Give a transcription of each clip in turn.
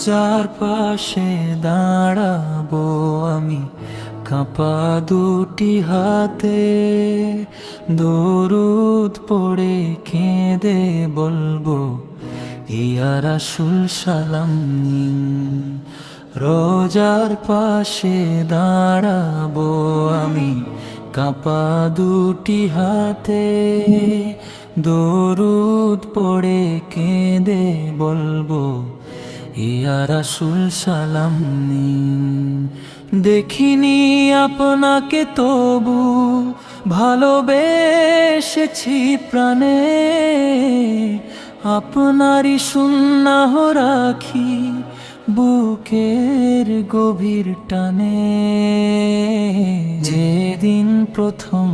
রোজার পাশে দাঁড়াবো আমি, কাঁপা দুটি হাতে দরুদ পড়ে কেঁদে বলবো, ইয়া রাসূল সালাম নিন। রোজার পাশে দাঁড়াবো আমি, কাঁপা দুটি হাতে দরুদ পড়ে কেঁদে বলবো, ইয়া রাসূল সালাম নিন। দেখিনি আপনাকে তবু ভালোবেসেছি প্রাণে, আপনারই সুন্নাহ রাখি বুকের গভীর টানে। যেদিন প্রথম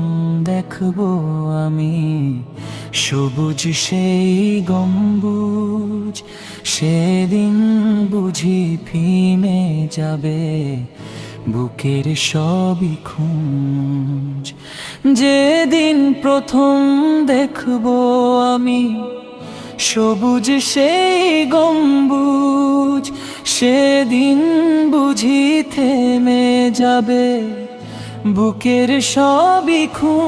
দেখবো আমি সবুজ সেই গম্বুজ, সেদিন বুঝি ফিমে যাবে বুকের সবই খুঁজ। যেদিন প্রথম দেখবো আমি সবুজ সেই গম্বুজ, সেদিন বুঝি থেমে যাবে বুকের সবই খুঁজ।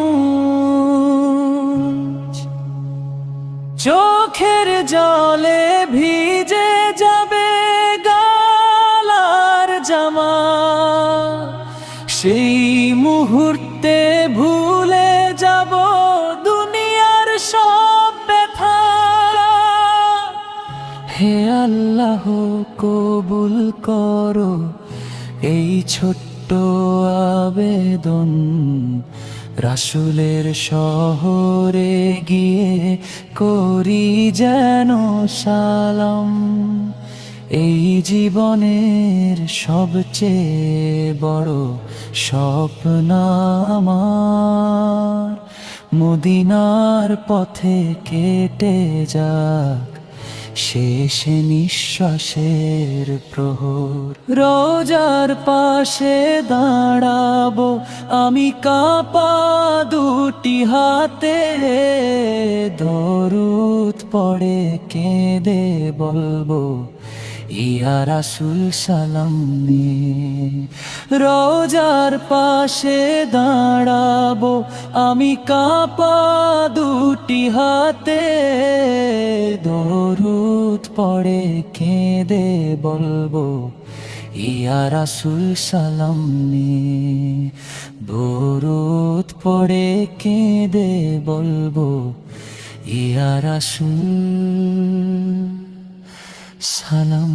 চোখের জলে ভিজে যাবে গালার জামা, সেই মুহূর্তে ভুলে যাব দুনিয়ার সব ব্যথা। হে আল্লাহ কবুল করো এই ছোট্ট আবেদন, রাসূলের শহরে গিয়ে করি যেন সালাম। এই জীবনের সবচেয়ে বড় স্বপ্ন আমার, মদিনার পথে কেটে যাক শেষ নিঃশ্বাসের প্রহর। রোজার পাশে দাঁড়াবো আমি, কাঁপা দুটি হাতে দরুদ পড়ে কেঁদে বলবো, ইয়া রাসূল সালাম নিন। রোজার পাশে দাঁড়াবো আমি, কাঁপা দুটি হাতে দরুদ পড়ে কেঁদে বলবো, ইয়া রাসূল সালাম নিন। দরুদ পড়ে কেঁদে বলবো, ইয়া রাসূল সালাম